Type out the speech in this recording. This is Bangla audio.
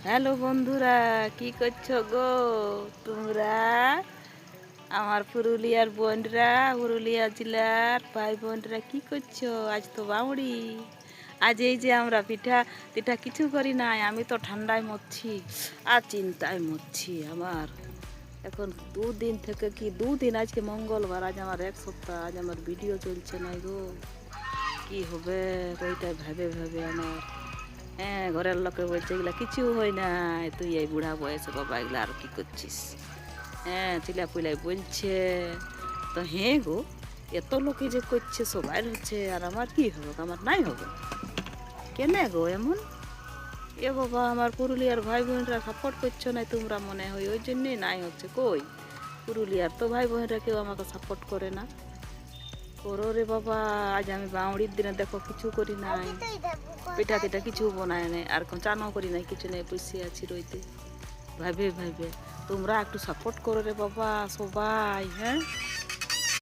হ্যালো বন্ধুরা, কি করছো গো তোমরা? আমার পুরুলিয়ার বোনরা, পুরুলিয়া জেলার ভাই বোনরা কি করছো? আজ তো বাউড়ি। আজ এই যে আমরা পিঠা পিঠা কিছু করি নাই, আমি তো ঠান্ডায় মরছি আর চিন্তায় মরছি। আমার এখন দুদিন থেকে দুদিন, আজকে মঙ্গলবার, আজ আমার এক সপ্তাহ, আজ আমার ভিডিও চলছে না গো। কি হবে ওইটাই ভেবে ভেবে আমার, হ্যাঁ, ঘরের লোকে বলছে এগুলা কিছু হয় না, তুই এই বুড়া বয়সে বাবা এগুলা আর কি করছিস। হ্যাঁ, চিলা পুলাই বলছে। তো হ্যাঁ গো, এত লোকে যে করছে, সবাই হচ্ছে, আর আমার কি হবে, আমার নাই হবে কেন গো এমন? এ বাবা, আমার পুরুলিয়ার ভাই বোনরা সাপোর্ট করছো না তোমরা, মনে হয় ওই জন্যই নাই হচ্ছে। কই, পুরুলিয়ার তো ভাই বোনরা কেউ আমাকে সাপোর্ট করে না। করো রে বাবা। আজ আমি বাউড়ির দিনে দেখো কিছু করি নাই, পিঠা টিঠা কিছু বানায় নাই, আর চানও করি নাই, কিছু নেই, বসে আছি রইতে ভাবে ভাবে। তোমরা একটু সাপোর্ট করো রে বাবা সবাই, হ্যাঁ।